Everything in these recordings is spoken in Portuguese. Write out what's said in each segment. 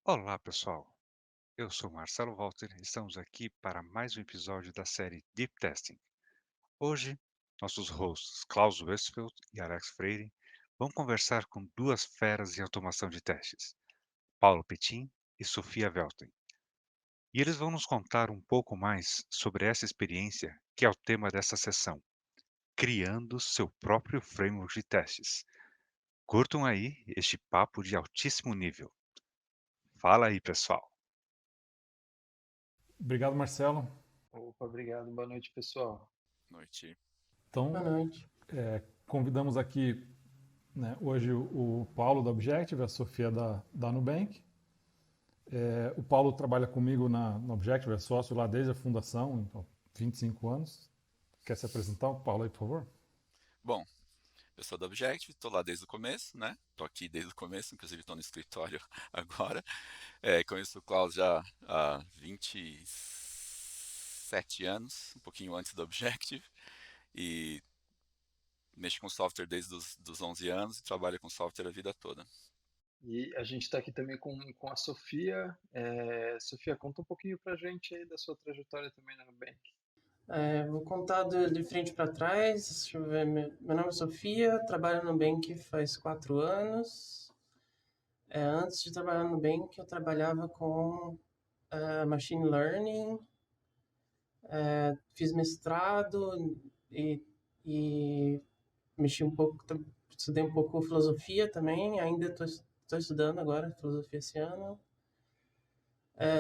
Olá, pessoal. Eu sou Marcelo Walter e estamos aqui para mais um episódio da série Deep Testing. Hoje, nossos hosts Klaus Westphal e Alex Freire vão conversar com duas feras em automação de testes, Paulo Petin e Sofia Velten. E eles vão nos contar um pouco mais sobre essa experiência que é o tema dessa sessão, criando seu próprio framework de testes. Curtam aí este papo de altíssimo nível. Fala aí, pessoal. Obrigado, Marcelo. Opa, obrigado. Boa noite, pessoal. Noite. Então, Boa noite. convidamos aqui, né, hoje o Paulo da Objective, a Sofia da Nubank. O Paulo trabalha comigo na Objective, é sócio lá desde a fundação, então, 25 anos. Quer se apresentar, Paulo, aí, por favor? Bom, eu sou da Objective, estou lá desde o começo, né? Estou aqui desde o começo, inclusive estou no escritório agora. Conheço o Klaus já há 27 anos, um pouquinho antes da Objective, e mexo com software desde os 11 anos e trabalho com software a vida toda. E a gente está aqui também com a Sofia. Sofia, conta um pouquinho pra gente aí da sua trajetória também na Nubank. Vou contar de frente para trás. Deixa eu ver. Meu nome é Sofia, trabalho no Nubank faz 4 anos. Antes de trabalhar no Nubank, eu trabalhava com Machine Learning, fiz mestrado e mexi um pouco, estudei um pouco filosofia também. Ainda estou estudando agora filosofia esse ano.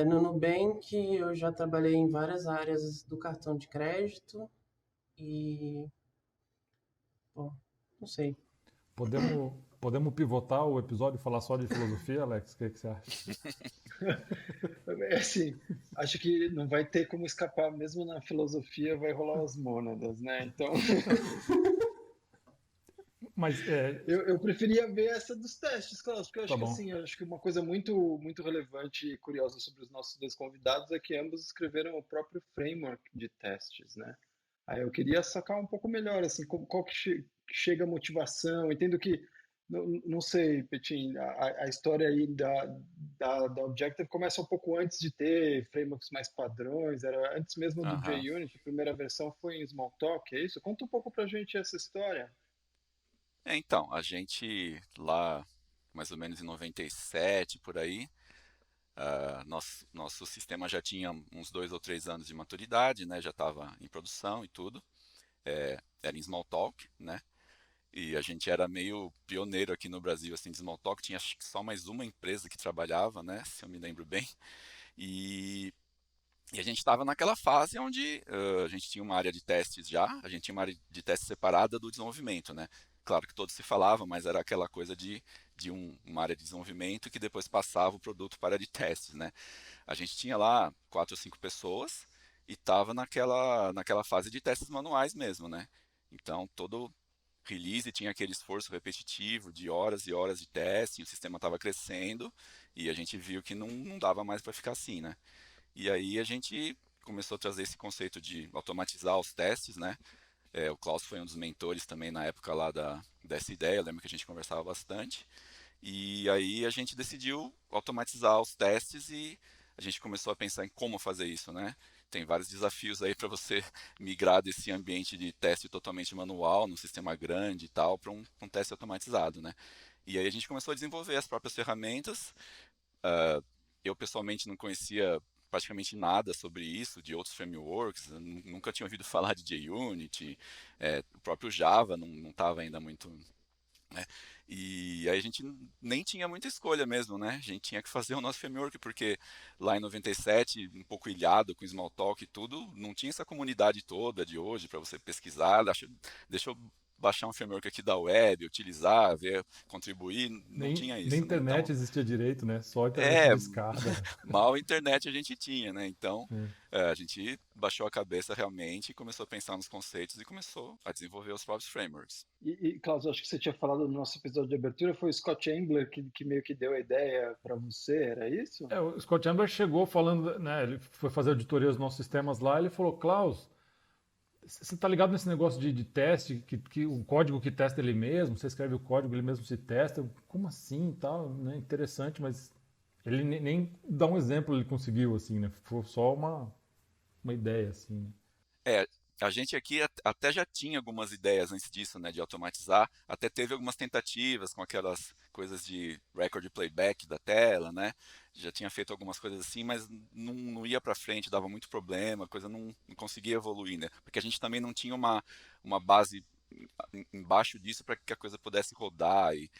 No Nubank eu já trabalhei em várias áreas do cartão de crédito e, bom, não sei. Podemos pivotar o episódio e falar só de filosofia, Alex? O que você acha? Assim, acho que não vai ter como escapar, mesmo na filosofia vai rolar as mônadas, né? Então, Mas, eu preferia ver essa dos testes, Klaus, porque eu tá acho que bom. assim, eu acho que uma coisa muito relevante e curiosa sobre os nossos dois convidados é que ambos escreveram o próprio framework de testes, né? Aí eu queria sacar um pouco melhor, assim, qual que chega a motivação. Entendo que, não sei, Petin, a história aí da Objective começa um pouco antes de ter frameworks mais padrões, era antes mesmo do Aham. JUnit, a primeira versão foi em Smalltalk, é isso? Conta um pouco pra gente essa história. Então, a gente lá, mais ou menos em 97, por aí, nosso sistema já tinha uns 2 ou 3 anos de maturidade, né? Já estava em produção e tudo. Era em Smalltalk, né? E a gente era meio pioneiro aqui no Brasil, assim, de Smalltalk. Tinha acho que só mais uma empresa que trabalhava, né? Se eu me lembro bem. E, e a gente estava naquela fase onde a gente tinha uma área de testes já, a gente tinha uma área de testes separada do desenvolvimento, né? Claro que todos se falavam, mas era aquela coisa de uma área de desenvolvimento que depois passava o produto para a área de testes, né? A gente tinha lá 4 ou 5 pessoas e estava naquela fase de testes manuais mesmo, né? Então, todo release tinha aquele esforço repetitivo de horas e horas de teste, o sistema estava crescendo e a gente viu que não dava mais para ficar assim, né? E aí a gente começou a trazer esse conceito de automatizar os testes, né? O Klaus foi um dos mentores também na época lá dessa ideia, eu lembro que a gente conversava bastante. E aí a gente decidiu automatizar os testes e a gente começou a pensar em como fazer isso, né? Tem vários desafios aí para você migrar desse ambiente de teste totalmente manual, num sistema grande e tal, para um teste automatizado, né? E aí a gente começou a desenvolver as próprias ferramentas. Eu pessoalmente não conhecia praticamente nada sobre isso, de outros frameworks, eu nunca tinha ouvido falar de JUnit, o próprio Java não estava ainda muito, né? E aí a gente nem tinha muita escolha mesmo, né? A gente tinha que fazer o nosso framework, porque lá em 97, um pouco ilhado com Smalltalk e tudo, não tinha essa comunidade toda de hoje para você pesquisar. Deixa eu baixar um framework aqui da web, utilizar, ver, contribuir, não tinha Nem isso, né? Então, internet existia direito, né? Só internet é, de escada. mal internet a gente tinha, né? Então, É. a gente baixou a cabeça realmente, começou a pensar nos conceitos e começou a desenvolver os próprios frameworks. Klaus, acho que você tinha falado no nosso episódio de abertura, foi o Scott Engler que meio que deu a ideia para você, era isso? O Scott Ambler chegou falando, né? Ele foi fazer auditoria dos nossos sistemas lá, ele falou, Klaus, você tá ligado nesse negócio de teste, que o código que testa ele mesmo, você escreve o código, ele mesmo se testa. Como assim e tal, né? Interessante, mas Ele nem dá um exemplo ele conseguiu, assim, né? Foi só uma ideia, assim, né? É, a gente aqui até já tinha algumas ideias antes disso, né, de automatizar. Até teve algumas tentativas com aquelas coisas de record playback da tela, né? Já tinha feito algumas coisas assim, mas não ia para frente, dava muito problema, a coisa não conseguia evoluir, né? Porque a gente também não tinha uma base embaixo disso para que a coisa pudesse rodar e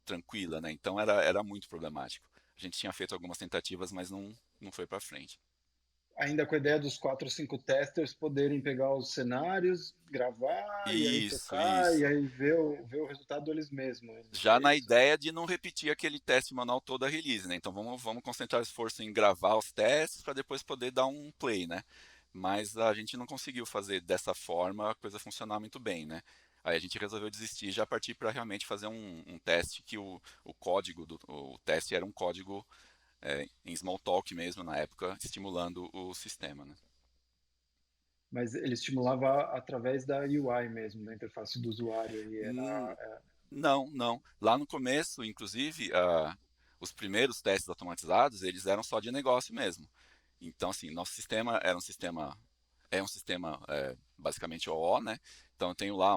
tranquila, né? Então era muito problemático. A gente tinha feito algumas tentativas, mas não foi para frente. Ainda com a ideia dos 4 ou 5 testers poderem pegar os cenários, gravar e aí Isso, tocar e isso. aí ver o resultado eles mesmos. Já É na isso? ideia de não repetir aquele teste manual toda a release, né? Então vamos concentrar esforço em gravar os testes para depois poder dar um play, né? Mas a gente não conseguiu fazer dessa forma a coisa funcionar muito bem, né? Aí a gente resolveu desistir e já partir para realmente fazer um teste que o código o teste era um código em Smalltalk mesmo na época, estimulando o sistema, né? Mas ele estimulava através da UI mesmo, da interface do usuário. E Hum, era, não. Lá no começo, inclusive, os primeiros testes automatizados, eles eram só de negócio mesmo. Então, assim, nosso sistema é um sistema basicamente OO, né? Então, eu tenho lá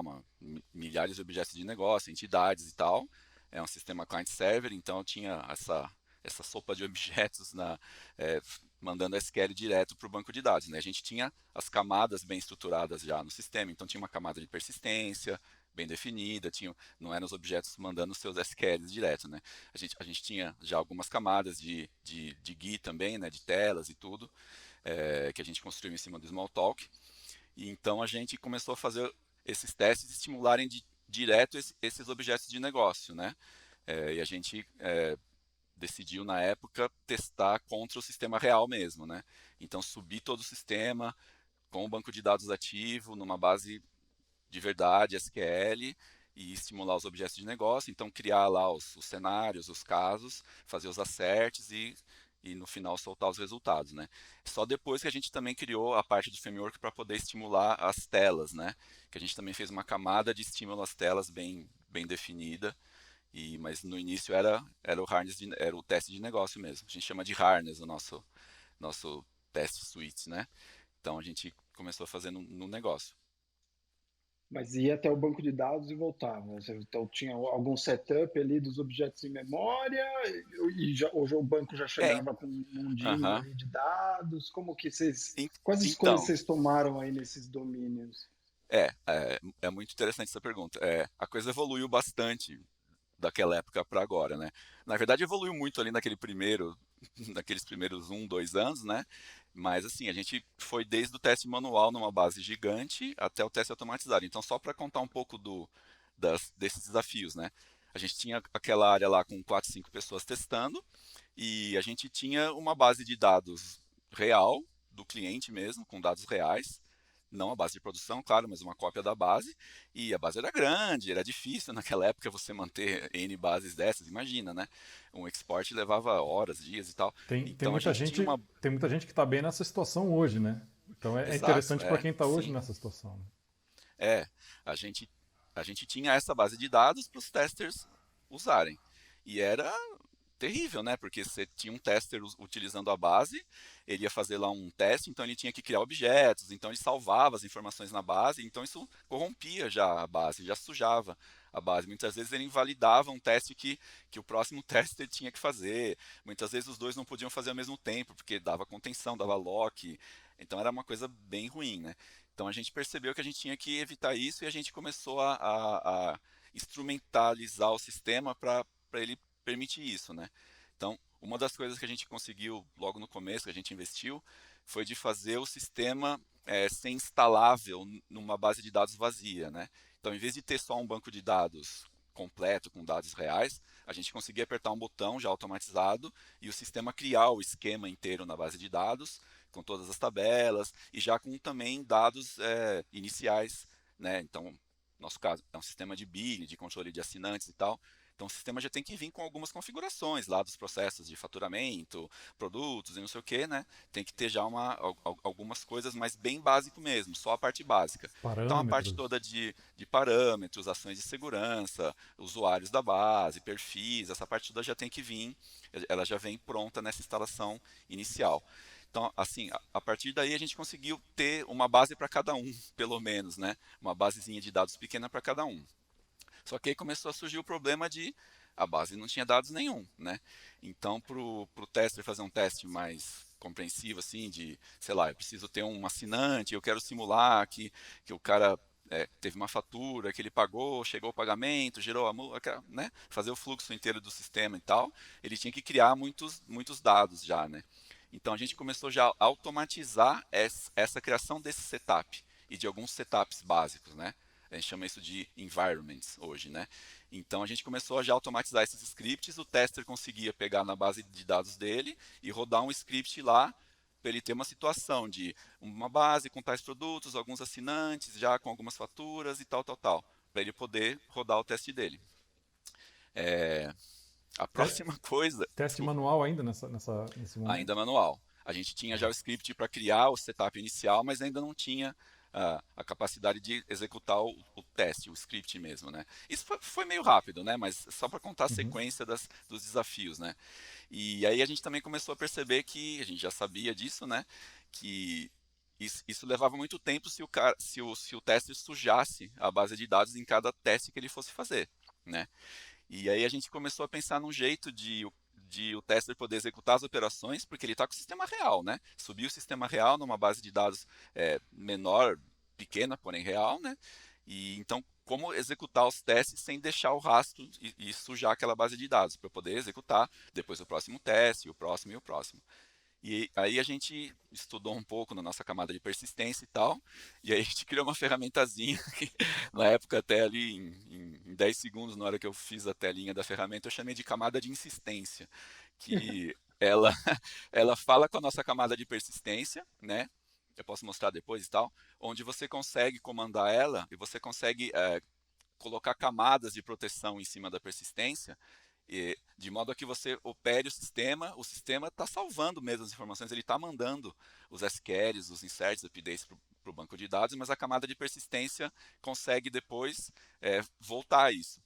milhares de objetos de negócio, entidades e tal. É um sistema client-server, então eu tinha essa sopa de objetos é, mandando SQL direto para o banco de dados, né? A gente tinha as camadas bem estruturadas já no sistema, então tinha uma camada de persistência bem definida, não eram os objetos mandando seus SQLs direto, né? A gente tinha já algumas camadas de GUI também, né? De telas e tudo, que a gente construiu em cima do Smalltalk. E então a gente começou a fazer esses testes estimularem direto esses objetos de negócio, né? E a gente decidiu na época testar contra o sistema real mesmo, né? Então subir todo o sistema com o banco de dados ativo numa base de verdade, SQL, e estimular os objetos de negócio. Então, criar lá os cenários, os casos, fazer os asserts e no final soltar os resultados, né? Só depois que a gente também criou a parte do framework para poder estimular as telas, né? Que a gente também fez uma camada de estímulo às telas bem definida. Mas no início era o harness era o teste de negócio mesmo. A gente chama de harness o nosso teste suite, né? Então a gente começou a fazer no negócio. mas ia até o banco de dados e voltava. Então tinha algum setup ali dos objetos em memória ou o banco já É, chegava com um mundinho aham. ali de dados. Como que vocês, En- quais escolhas Então, vocês tomaram aí nesses domínios? é muito interessante essa pergunta. A coisa evoluiu bastante daquela época para agora, né? Na verdade, evoluiu muito ali naqueles primeiros 1, 2 anos, né? Mas assim, a gente foi desde o teste manual numa base gigante até o teste automatizado. Então, só para contar um pouco desses desafios, né? A gente tinha aquela área lá com 4, 5 pessoas testando e a gente tinha uma base de dados real do cliente mesmo, com dados reais, não a base de produção, claro, mas uma cópia da base. E a base era grande, era difícil naquela época você manter N bases dessas, imagina, né? Um export levava horas, dias e tal. Tem Então a muita gente tinha gente, uma. tem muita gente que está bem nessa situação hoje, né? Então é Exato, interessante para quem está hoje sim. nessa situação, né? É, a gente, a gente tinha essa base de dados para os testers usarem. E era terrível, né? Porque você tinha um tester utilizando a base, ele ia fazer lá um teste, então ele tinha que criar objetos, então ele salvava as informações na base, então isso corrompia já a base, já sujava a base. Muitas vezes ele invalidava um teste que o próximo tester tinha que fazer. Muitas vezes os dois não podiam fazer ao mesmo tempo, porque dava contenção, dava lock. Então era uma coisa bem ruim, né? Então a gente percebeu que a gente tinha que evitar isso e a gente começou a instrumentalizar o sistema para ele permitir isso, né? Então, uma das coisas que a gente conseguiu logo no começo, que a gente investiu, foi de fazer o sistema ser instalável numa base de dados vazia, né? Então, em vez de ter só um banco de dados completo com dados reais, a gente conseguia apertar um botão já automatizado e o sistema criar o esquema inteiro na base de dados, com todas as tabelas e já com também dados iniciais, né? Então, nosso caso é um sistema de billing, de controle de assinantes e tal. Então o sistema já tem que vir com algumas configurações lá dos processos de faturamento, produtos e não sei o que, né? Tem que ter já algumas coisas, mas bem básico mesmo, só a parte básica. Então a parte Parâmetros. toda de parâmetros, ações de segurança, usuários da base, perfis, essa parte toda já tem que vir, ela já vem pronta nessa instalação inicial. Então, assim, a partir daí a gente conseguiu ter uma base para cada um, pelo menos, né? Uma basezinha de dados pequena para cada um. Só que aí começou a surgir o problema de a base não tinha dados nenhum, né? Então, para o tester fazer um teste mais compreensivo, assim, de, sei lá, eu preciso ter um assinante, eu quero simular que o cara teve uma fatura, que ele pagou, chegou o pagamento, gerou a multa, né? Fazer o fluxo inteiro do sistema e tal, ele tinha que criar muitos dados já, né? Então a gente começou já a automatizar essa criação desse setup e de alguns setups básicos, né? A gente chama isso de environments hoje, né? Então a gente começou a já automatizar esses scripts, o tester conseguia pegar na base de dados dele e rodar um script lá para ele ter uma situação de uma base com tais produtos, alguns assinantes já com algumas faturas e tal, para ele poder rodar o teste dele. A Te- próxima coisa, Teste desculpa, manual ainda nesse ainda momento? manual. A gente tinha já o script para criar o setup inicial, mas ainda não tinha a capacidade de executar o teste, o script mesmo, né? Isso foi meio rápido, né? Mas só para contar a Uhum. sequência dos desafios, né? E aí a gente também começou a perceber que a gente já sabia disso, né? Que isso levava muito tempo se o teste sujasse a base de dados em cada teste que ele fosse fazer, né? E aí a gente começou a pensar num jeito de o tester poder executar as operações, porque ele está com o sistema real, né? Subir o sistema real numa base de dados menor, pequena, porém real, né? E então, como executar os testes sem deixar o rastro e sujar aquela base de dados, para poder executar depois o próximo teste, o próximo e o próximo. E aí a gente estudou um pouco na nossa camada de persistência e tal, e aí a gente criou uma ferramentazinha que, na época, até ali em 10 segundos, na hora que eu fiz a telinha da ferramenta, eu chamei de camada de insistência, que ela fala com a nossa camada de persistência, né? Eu posso mostrar depois e tal, onde você consegue comandar ela e você consegue colocar camadas de proteção em cima da persistência, de modo a que você opere o sistema está salvando mesmo as informações, ele está mandando os SQLs, os inserts, updates para o banco de dados, mas a camada de persistência consegue depois voltar a isso.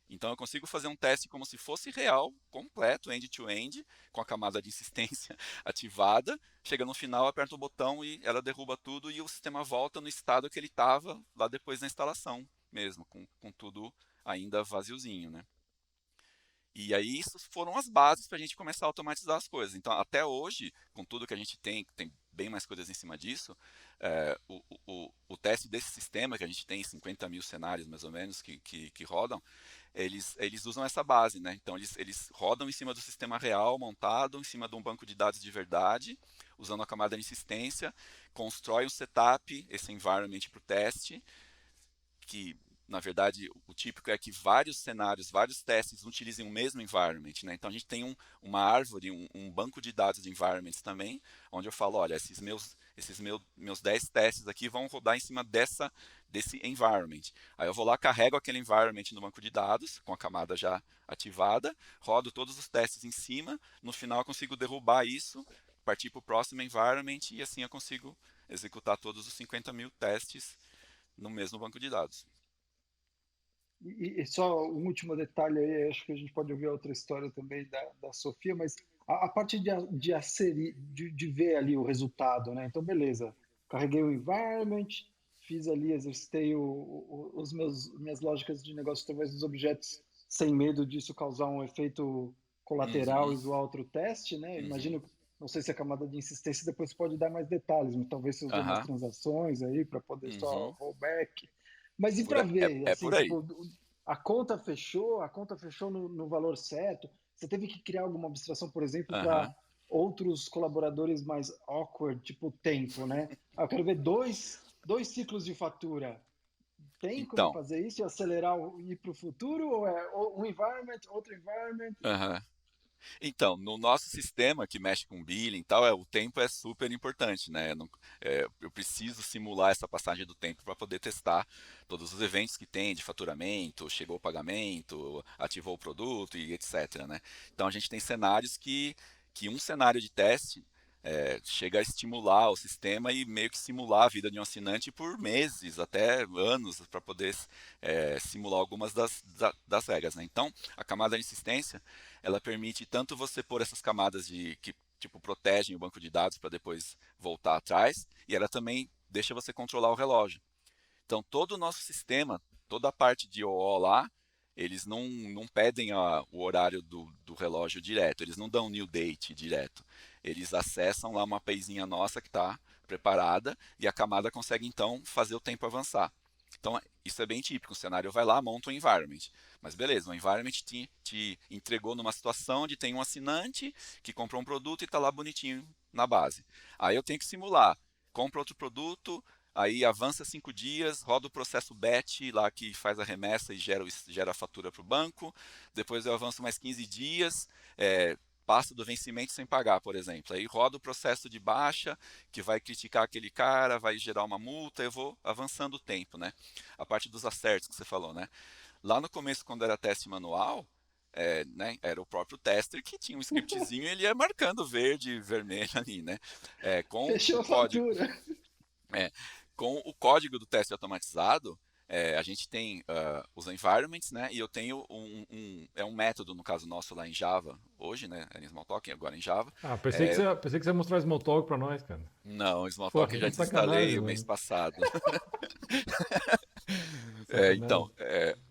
Então eu consigo fazer um teste como se fosse real, completo, end-to-end, com a camada de insistência ativada. Chega no final, aperta o botão e ela derruba tudo e o sistema volta no estado que ele estava lá depois da instalação mesmo, com tudo ainda vaziozinho, né? E aí, isso foram as bases para a gente começar a automatizar as coisas. Então, até hoje, com tudo que a gente tem bem mais coisas em cima disso, o teste desse sistema, que a gente tem 50 mil cenários mais ou menos que rodam, eles usam essa base, né? Então, eles rodam em cima do sistema real montado, em cima de um banco de dados de verdade, usando a camada de insistência, constrói um setup, esse environment para o teste, que na verdade o típico é que vários cenários, vários testes utilizem o mesmo environment, né? Então a gente tem uma árvore, um banco de dados de environments também, onde eu falo, olha, meus 10 testes aqui vão rodar em cima desse environment. Aí eu vou lá, carrego aquele environment no banco de dados, com a camada já ativada, rodo todos os testes em cima, no final eu consigo derrubar isso, partir para o próximo environment e assim eu consigo executar todos os 50 mil testes no mesmo banco de dados. E só um último detalhe aí, acho que a gente pode ouvir outra história também da Sofia, mas a parte de aserir, de ver ali o resultado, né? Então, beleza, carreguei o environment, fiz ali, exercitei os minhas lógicas de negócio através dos objetos, sem medo disso causar um efeito colateral Uhum, e zoar outro teste, né? uhum, Imagino, não sei se a camada de insistência depois pode dar mais detalhes, mas talvez você usou umas aham, transações aí para poder só uhum. rollback. Mas e para ver, É assim, por aí. tipo, a conta fechou no valor certo? Você teve que criar alguma abstração, por exemplo, para Aham. outros colaboradores mais awkward, tipo tempo, né? Ah, eu quero ver dois ciclos de fatura. Tem como Então, fazer isso e acelerar e ir para o futuro? Ou é um environment, outro environment? aham. Então, no nosso sistema que mexe com billing e tal, o tempo é super importante, né? Eu preciso simular essa passagem do tempo para poder testar todos os eventos que tem de faturamento, chegou o pagamento, ativou o produto e etc, né? Então a gente tem cenários que um cenário de teste chega a estimular o sistema e meio que simular a vida de um assinante por meses, até anos, para poder simular algumas das regras, né? Então, a camada de insistência ela permite tanto você pôr essas camadas que tipo protegem o banco de dados para depois voltar atrás, e ela também deixa você controlar o relógio. Então todo o nosso sistema, toda a parte de OO lá, eles não pedem o horário do relógio direto, eles não dão new date direto. Eles acessam lá uma APIzinha nossa que está preparada e a camada consegue então fazer o tempo avançar. Então, isso é bem típico. O cenário vai lá, monta um environment. Mas beleza, o environment te entregou numa situação onde tem um assinante que comprou um produto e está lá bonitinho na base. Aí eu tenho que simular. Compra outro produto, aí avança 5 dias, roda o processo batch lá que faz a remessa e gera a fatura para o banco. Depois eu avanço mais 15 dias, passa do vencimento sem pagar, por exemplo. Aí roda o processo de baixa, que vai criticar aquele cara, vai gerar uma multa, eu vou avançando o tempo, né? A parte dos acertos que você falou, né? Lá no começo, quando era teste manual, né, era o próprio tester que tinha um scriptzinho e ele ia marcando verde e vermelho ali, né? Com o Fechou a código. fatura. É, com o código do teste automatizado, a gente tem os environments, né? E eu tenho um método, no caso nosso lá em Java, hoje, né? Em Smalltalk, agora em Java. Ah, É, pensei que você ia mostrar Smalltalk pra nós, cara. não, Pô, Smalltalk eu já que sacanagem, desinstalei o mês mano. passado. Então, Sacanagem.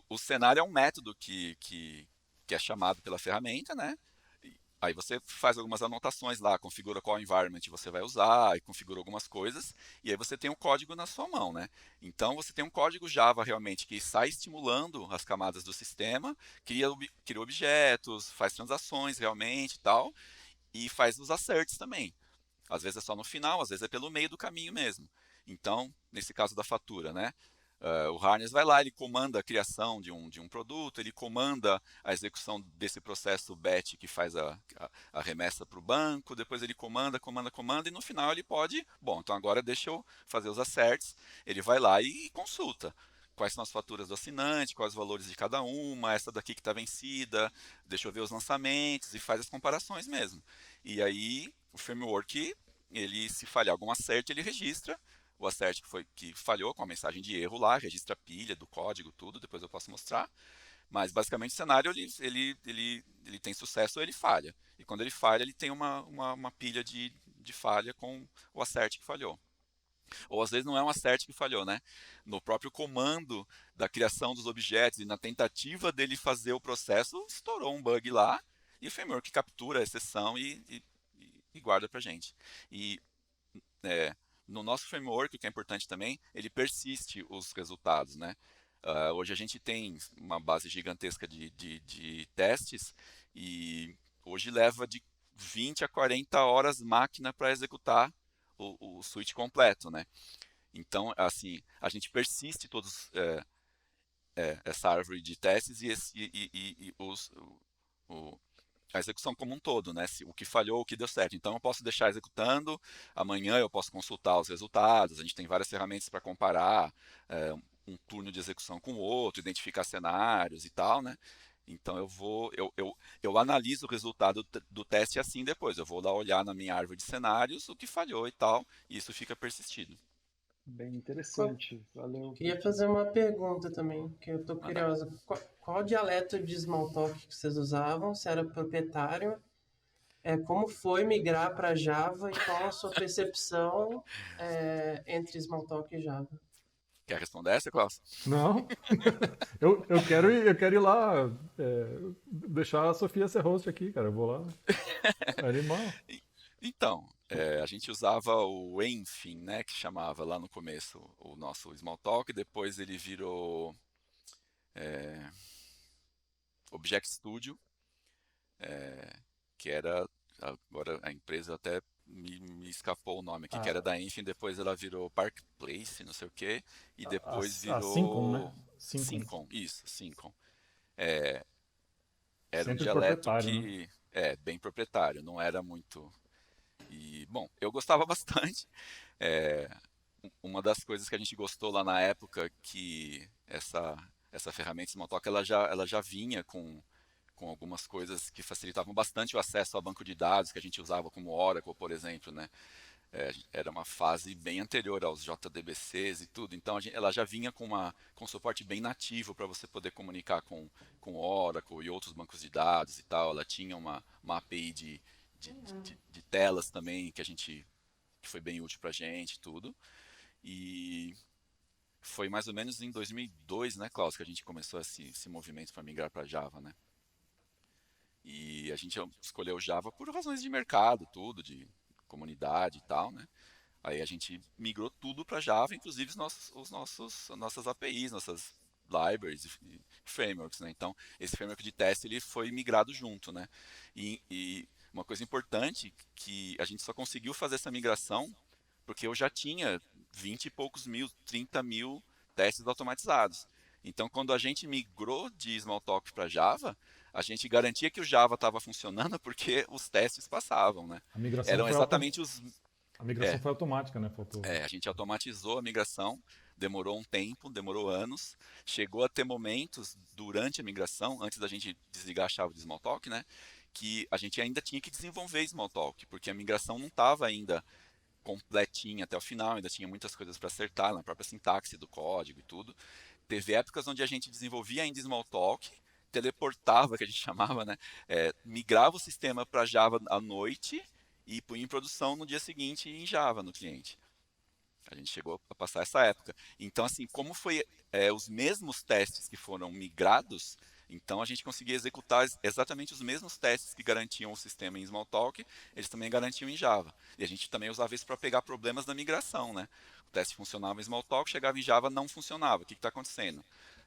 o cenário é um método que é chamado pela ferramenta, né? Aí você faz algumas anotações lá, configura qual environment você vai usar, e configura algumas coisas, e aí você tem um código na sua mão, né? Então você tem um código Java realmente que sai estimulando as camadas do sistema, cria objetos, faz transações realmente e tal, e faz os asserts também. Às vezes é só no final, às vezes é pelo meio do caminho mesmo. Então, nesse caso da fatura, né? O harness vai lá, ele comanda a criação de um produto, ele comanda a execução desse processo batch que faz a remessa para o banco, depois ele comanda, e no final ele pode, bom, então agora deixa eu fazer os asserts, ele vai lá e consulta. Quais são as faturas do assinante, quais os valores de cada uma, essa daqui que está vencida, deixa eu ver os lançamentos e faz as comparações mesmo. E aí o framework, ele se falhar algum assert, ele registra o assert que falhou com a mensagem de erro lá, registra a pilha do código, tudo, depois eu posso mostrar. Mas basicamente o cenário ele tem sucesso ou ele falha. E quando ele falha, ele tem uma pilha de falha com o assert que falhou. Ou às vezes não é um assert que falhou, né? No próprio comando da criação dos objetos e na tentativa dele fazer o processo, estourou um bug lá e o framework captura a exceção e guarda pra gente. E no nosso framework, o que é importante também, ele persiste os resultados, né? Hoje a gente tem uma base gigantesca de testes e hoje leva de 20 a 40 horas máquina para executar o switch completo, né? Então, assim, a gente persiste todos essa árvore de testes e a execução como um todo, né? O que falhou, o que deu certo. Então, eu posso deixar executando, amanhã eu posso consultar os resultados, a gente tem várias ferramentas para comparar um turno de execução com o outro, identificar cenários e tal, né? Então, eu analiso o resultado do teste assim depois. Eu vou lá olhar na minha árvore de cenários o que falhou e tal, e isso fica persistido. Bem Qual- interessante. Valeu, Queria Vitinho. fazer uma pergunta também, que eu tô Manda. curiosa. Qual dialeto de Smalltalk que vocês usavam? Se era proprietário? Como foi migrar para Java e qual a sua percepção entre Smalltalk e Java? Quer responder essa, Klaus? Não? Eu quero ir lá deixar a Sofia ser host aqui, cara. Eu vou lá. Animal. Então, a gente usava o Enfin, né, que chamava lá no começo o nosso Smalltalk, depois ele virou Object Studio, que era, agora a empresa até me escapou o nome aqui, que A, era da Enfin, depois ela virou Park Place, não sei o quê, e depois a Syncon, né? virou Syncon. Syncon, isso, Syncon. era um Sempre dialeto proprietário, né? que é bem proprietário, não era muito. E, bom, eu gostava bastante. É, uma das coisas que a gente gostou lá na época que essa ferramenta Smalltalk ela já vinha com algumas coisas que facilitavam bastante o acesso ao banco de dados que a gente usava como Oracle, por exemplo, né? Era uma fase bem anterior aos JDBCs e tudo, então ela já vinha com suporte bem nativo para você poder comunicar com Oracle e outros bancos de dados e tal. Ela tinha uma API de telas também que foi bem útil para a gente e tudo. E foi mais ou menos em 2002, né, Klaus, que a gente começou esse movimento para migrar para Java, né? E a gente escolheu Java por razões de mercado, tudo, de comunidade e tal, né? Aí a gente migrou tudo para Java, inclusive as nossas APIs, nossas libraries e frameworks, né? Então, esse framework de teste ele foi migrado junto, né? E uma coisa importante que a gente só conseguiu fazer essa migração porque eu já tinha 20 e poucos mil, 30 mil testes automatizados. Então, quando a gente migrou de Smalltalk para Java, a gente garantia que o Java estava funcionando porque os testes passavam, né? A migração Eram foi, exatamente os... a migração É, foi automática, né? Faltou. a gente automatizou a migração, demorou um tempo, demorou anos, chegou a ter momentos durante a migração, antes da gente desligar a chave de Smalltalk, né? Que a gente ainda tinha que desenvolver Smalltalk, porque a migração não estava ainda completinha até o final, ainda tinha muitas coisas para acertar na própria sintaxe do código e tudo. Teve épocas onde a gente desenvolvia ainda Smalltalk, teleportava, que a gente chamava, né? Migrava o sistema para Java à noite e punha em produção no dia seguinte em Java no cliente. A gente chegou a passar essa época. Então, assim, como foi os mesmos testes que foram migrados, então a gente conseguia executar exatamente os mesmos testes que garantiam o sistema em Smalltalk, eles também garantiam em Java. E a gente também usava isso para pegar problemas da migração, né? O teste funcionava em Smalltalk, chegava em Java, não funcionava. O que está acontecendo?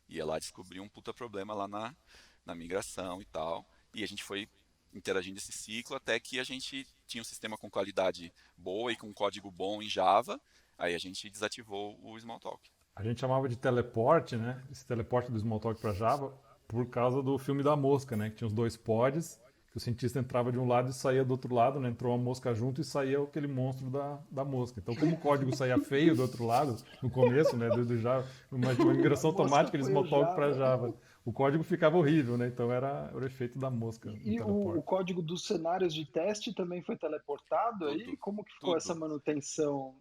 Ia lá descobrir um puta problema lá na migração e tal. E a gente foi interagindo esse ciclo até que a gente tinha um sistema com qualidade boa e com código bom em Java. Aí a gente desativou o Smalltalk. A gente chamava de teleporte, né? Esse teleporte do Smalltalk para Java, por causa do filme da mosca, né? Que tinha os dois pods, que o cientista entrava de um lado e saía do outro lado, né? Entrou uma mosca junto e saía aquele monstro da mosca. Então, como o código saía feio do outro lado, no começo, né? Do Java, uma migração A mosca automática de foi o Smalltalk para Java. Java. O código ficava horrível, né? Então era o efeito da mosca no E o teleporte. código dos cenários de teste também foi teleportado aí? Tudo, Como que ficou essa tudo. manutenção?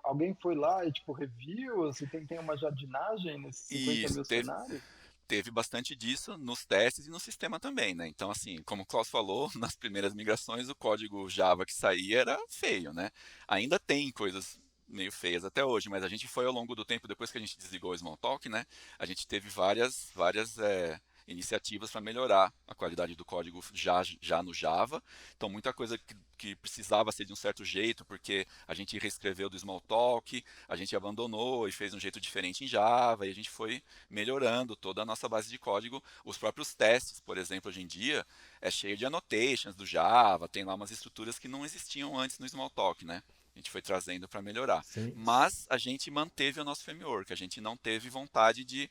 Alguém foi lá e tipo reviu? Você tem uma jardinagem nesses 50 E mil cenários? teve bastante disso nos testes e no sistema também, né? Então, assim, como o Klaus falou, nas primeiras migrações o código Java que saía era feio, né? Ainda tem coisas meio feias até hoje, mas a gente foi ao longo do tempo, depois que a gente desligou o Smalltalk, né? A gente teve várias iniciativas para melhorar a qualidade do código já no Java. Então, muita coisa que precisava ser de um certo jeito, porque a gente reescreveu do Smalltalk, a gente abandonou e fez um jeito diferente em Java, e a gente foi melhorando toda a nossa base de código. Os próprios testes, por exemplo, hoje em dia, é cheio de annotations do Java, tem lá umas estruturas que não existiam antes no Smalltalk, né? A gente foi trazendo para melhorar. Sim. Mas a gente manteve o nosso framework, a gente não teve vontade de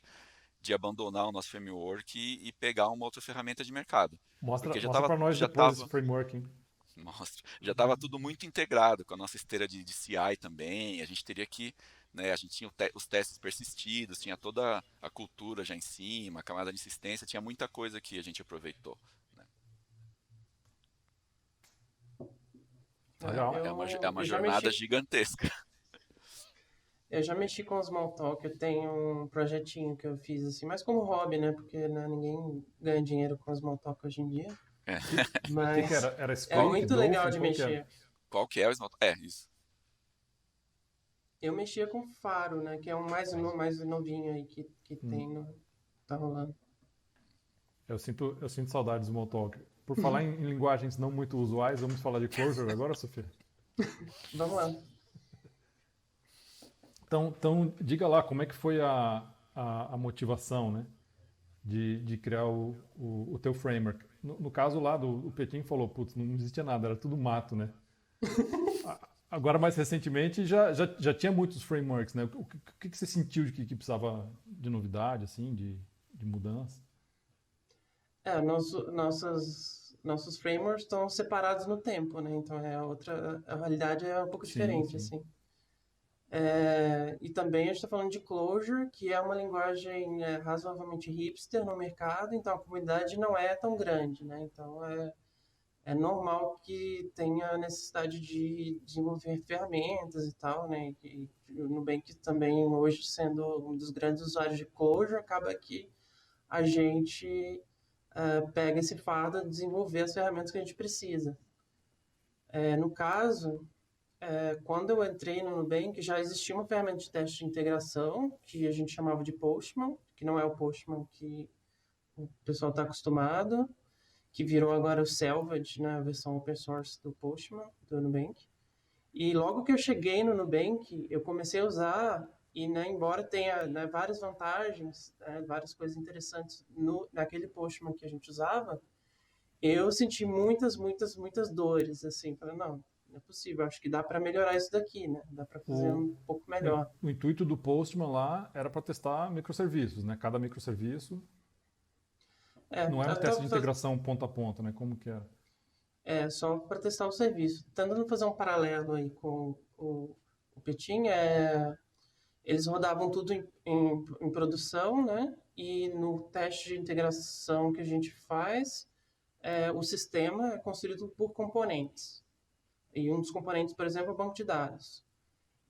abandonar o nosso framework e pegar uma outra ferramenta de mercado. Mostra, Porque mostra para nós já depois esse tava, framework, hein? já estava tudo muito integrado com a nossa esteira de CI também. A gente teria que, né, a gente tinha os testes persistidos, tinha toda a cultura já em cima, a camada de insistência, tinha muita coisa que a gente aproveitou. Né? Legal. É uma Eu já jornada mexi, gigantesca. eu já mexi com o Smalltalk, eu tenho um projetinho que eu fiz assim, mais como hobby, né? Porque né, ninguém ganha dinheiro com o Smalltalk hoje em dia. É. O que era? Mas Era é Squeak, muito legal Dolphin? de Qual que era? mexer. Qual que é o Smalltalk? Isso. Eu mexia com Faro, né? Que é um mais novinho aí que tem tá rolando. Eu sinto saudade do Smalltalk. Por falar em linguagens não muito usuais, vamos falar de Clojure agora, Sofia? Vamos lá. Então, diga lá como é que foi a motivação, né, de criar o teu framework. No caso lá, o Petin falou, putz, não existia nada, era tudo mato, né? Agora, mais recentemente, já tinha muitos frameworks, né? O que você sentiu de que precisava de novidade, assim, de mudança? Nossos frameworks estão separados no tempo, né? Então a realidade é um pouco Sim, diferente, sim. assim. E também a gente está falando de Clojure, que é uma linguagem razoavelmente hipster no mercado, então a comunidade não é tão grande, né? Então é normal que tenha necessidade de desenvolver ferramentas e tal, né? E o Nubank também, hoje, sendo um dos grandes usuários de Clojure, acaba que a gente pega esse fardo de desenvolver as ferramentas que a gente precisa. No caso, quando eu entrei no Nubank, já existia uma ferramenta de teste de integração, que a gente chamava de Postman, que não é o Postman que o pessoal está acostumado, que virou agora o Selvage, né, a versão open source do Postman, do Nubank. E logo que eu cheguei no Nubank, eu comecei a usar, e né, embora tenha né, várias vantagens, várias coisas interessantes naquele Postman que a gente usava, eu senti muitas dores, assim, falei, não é possível, acho que dá para melhorar isso daqui, né? Dá para fazer O, um pouco melhor. o intuito do Postman lá era para testar microserviços, né? Cada microserviço não era um teste de integração ponto a ponto, né? Como que era? Só para testar o serviço. Tentando fazer um paralelo aí com o Petin, eles rodavam tudo em produção, né? E no teste de integração que a gente faz, o sistema é construído por componentes. E um dos componentes, por exemplo, é o banco de dados.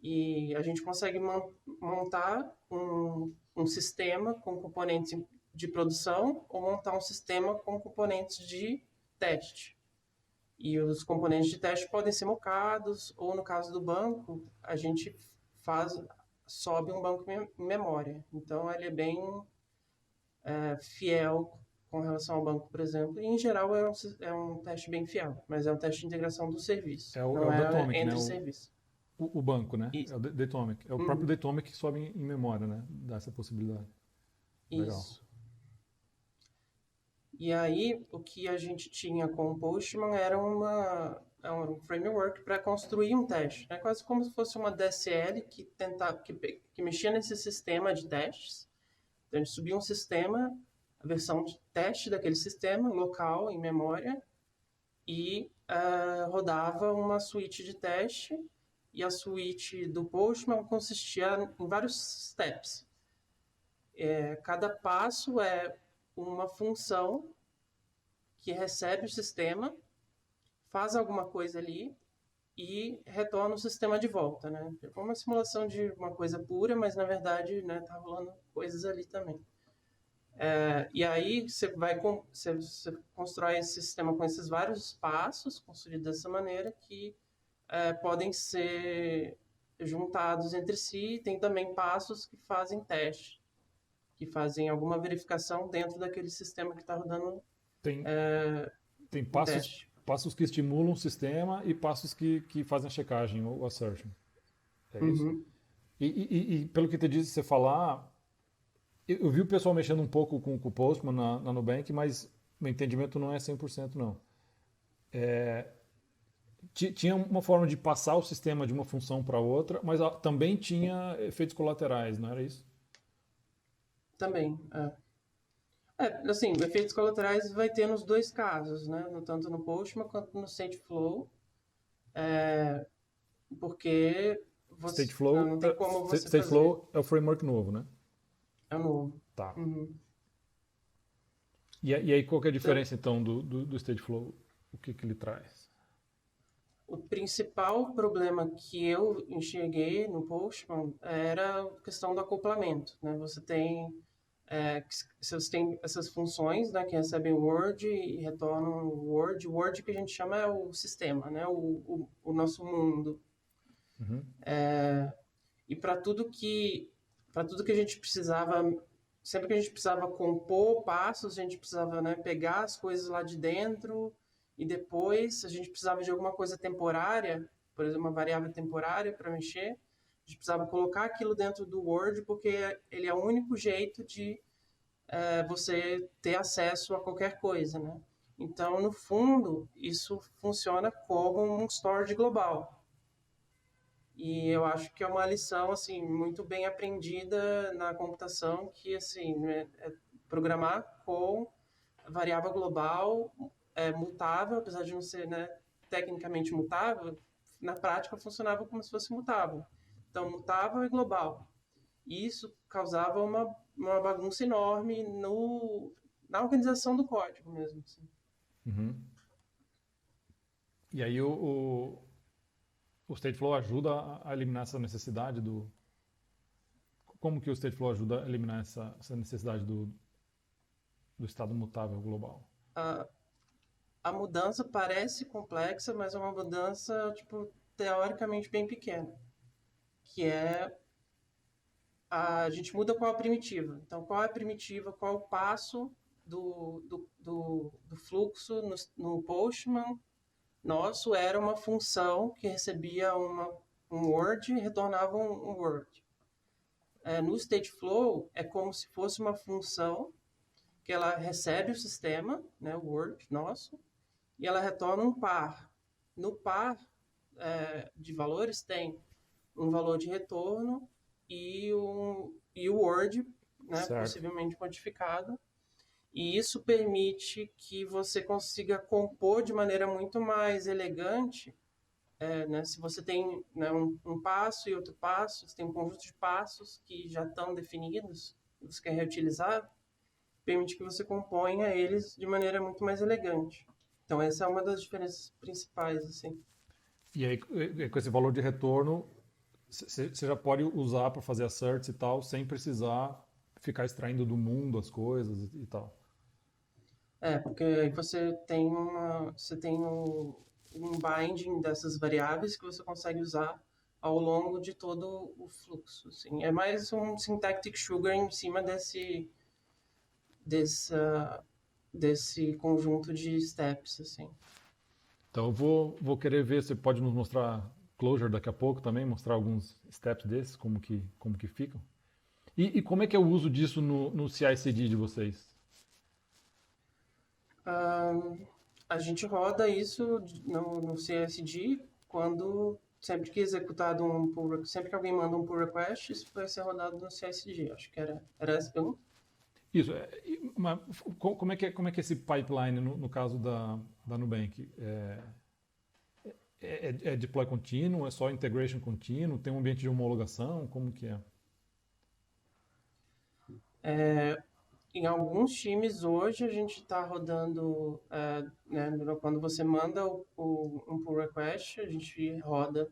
E a gente consegue montar um sistema com componentes de produção ou montar um sistema com componentes de teste. E os componentes de teste podem ser mocados, ou no caso do banco, a gente sobe um banco em memória. Então ele é bem fiel com relação ao banco, por exemplo. E em geral é um teste bem fiel, mas é um teste de integração do serviço, É não o é Datomic, né? entre serviços. O banco, né? Isso. É o Datomic. É o próprio Datomic que sobe em memória, né? Dá essa possibilidade. Legal. Isso. E aí, o que a gente tinha com o Postman era um framework para construir um teste. É quase como se fosse uma DSL que mexia nesse sistema de testes. Então, a gente subia um sistema, a versão de teste daquele sistema, local, em memória, e rodava uma suíte de teste. E a suíte do Postman consistia em vários steps. Cada passo é uma função que recebe o sistema, faz alguma coisa ali e retorna o sistema de volta, né? É uma simulação de uma coisa pura, mas na verdade, né, tá rolando coisas ali também. E aí você constrói esse sistema com esses vários passos, construídos dessa maneira, que podem ser juntados entre si. Tem também passos que fazem teste, que fazem alguma verificação dentro daquele sistema que está rodando Tem um teste. passos que estimulam o sistema e passos que fazem a checagem, ou assertion. É isso? E pelo que te disse você falar, eu vi o pessoal mexendo um pouco com o Postman na Nubank, mas meu entendimento não é 100% não. Tinha uma forma de passar o sistema de uma função para outra, mas também tinha efeitos colaterais, não era isso? Também, assim, efeitos colaterais vai ter nos dois casos, né? Tanto no Postman quanto no Stateflow, porque não tem como você Stateflow é o framework novo, né? É o novo. Tá. E aí qual que é a diferença então do Stateflow? O que ele traz? O principal problema que eu enxerguei no Postman era a questão do acoplamento, né? Você tem essas funções, né, que recebem Word e retornam Word. O Word que a gente chama é o sistema, né, o nosso mundo. E para tudo que a gente precisava, sempre que a gente precisava compor passos, a gente precisava, né, pegar as coisas lá de dentro e depois a gente precisava de alguma coisa temporária, por exemplo, uma variável temporária para mexer. A gente precisava colocar aquilo dentro do Word porque ele é o único jeito de você ter acesso a qualquer coisa, né? Então, no fundo, isso funciona como um storage global. E eu acho que é uma lição assim muito bem aprendida na computação, que assim, né, programar com variável global mutável, apesar de não ser, né, tecnicamente mutável, na prática funcionava como se fosse mutável. Então, mutável e global. E isso causava uma bagunça enorme na organização do código mesmo. Assim. Uhum. E aí o Stateflow ajuda a eliminar essa necessidade do... Como que o Stateflow ajuda a eliminar essa necessidade do estado mutável global? A mudança parece complexa, mas é uma mudança, tipo, teoricamente bem pequena. Que é a gente muda qual é a primitiva. Então, qual é a primitiva, qual é o passo do fluxo no Postman nosso era uma função que recebia um word e retornava um word. No Stateflow, é como se fosse uma função que ela recebe o sistema, né, o word nosso, e ela retorna um par. No par de valores tem um valor de retorno e o word, né, possivelmente modificado. E isso permite que você consiga compor de maneira muito mais elegante, né, se você tem, né, um passo e outro passo, você tem um conjunto de passos que já estão definidos, você quer reutilizar, permite que você componha eles de maneira muito mais elegante. Então essa é uma das diferenças principais, assim. E aí, com esse valor de retorno, você já pode usar para fazer asserts e tal, sem precisar ficar extraindo do mundo as coisas e tal. Porque aí você tem um binding dessas variáveis que você consegue usar ao longo de todo o fluxo. Assim. É mais um syntactic sugar em cima desse conjunto de steps, assim. Então eu vou querer ver, você pode nos mostrar Clojure daqui a pouco também, mostrar alguns steps desses, como que ficam. E como é que é o uso disso no CI/CD de vocês? A gente roda isso no CSD sempre que executado sempre que alguém manda um pull request, isso vai ser rodado no CSD. Acho que era essa a pergunta. Isso. Como é que é esse pipeline no caso da Nubank? É deploy contínuo? É só integration contínuo? Tem um ambiente de homologação? Como que é? Em alguns times hoje a gente está rodando, né, quando você manda um pull request, a gente roda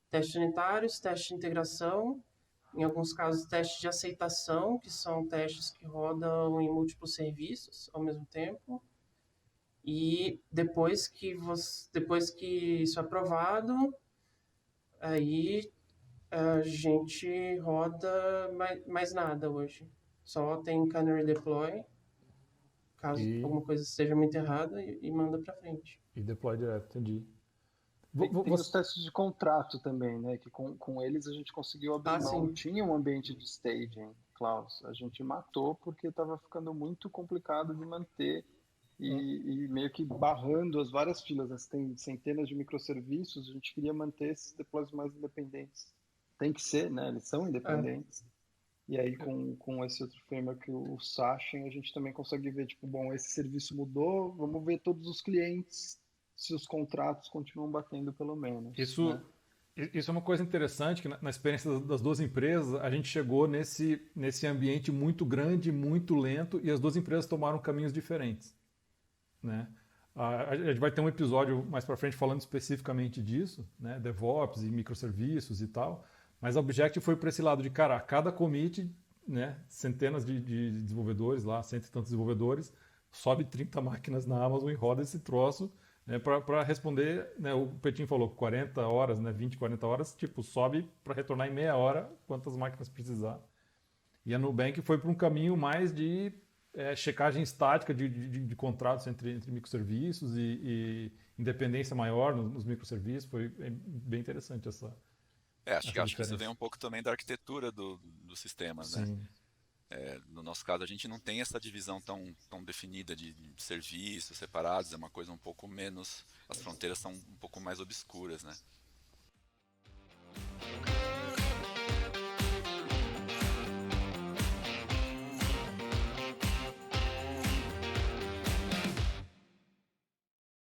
testes unitários, teste de integração, em alguns casos testes de aceitação, que são testes que rodam em múltiplos serviços ao mesmo tempo. E depois que isso é aprovado, aí a gente roda mais nada hoje. Só tem canary deploy, caso alguma coisa esteja muito errada, e manda para frente. E deploy direto, entendi. Tem os testes de contrato também, né? Que com eles a gente conseguiu abrir mão. Sim. Tinha um ambiente de staging, Klaus. A gente matou porque estava ficando muito complicado de manter e meio que barrando as várias filas. Né? Tem centenas de microserviços, a gente queria manter esses deploys mais independentes. Tem que ser, né? Eles são independentes. E aí com esse outro framework, o Sachin, a gente também consegue ver, tipo, bom, esse serviço mudou, vamos ver todos os clientes se os contratos continuam batendo pelo menos. Isso é uma coisa interessante, que na experiência das duas empresas, a gente chegou nesse ambiente muito grande, muito lento, e as duas empresas tomaram caminhos diferentes. Né? A gente vai ter um episódio mais para frente falando especificamente disso, né? DevOps e microserviços e tal, mas a Objective foi para esse lado de, cara, a cada commit, né, centenas de desenvolvedores lá, cento e tantos desenvolvedores, sobe 30 máquinas na Amazon e roda esse troço, né, para responder, né, o Petinho falou 40 horas, né, 20, 40 horas, tipo, sobe para retornar em meia hora quantas máquinas precisar. E a Nubank foi para um caminho mais de checagem estática de contratos entre microserviços e independência maior nos microserviços. Foi bem interessante essa acho que isso vem um pouco também da arquitetura do sistema, né? No nosso caso, a gente não tem essa divisão tão definida de serviços separados, é uma coisa um pouco menos... As fronteiras são um pouco mais obscuras, né?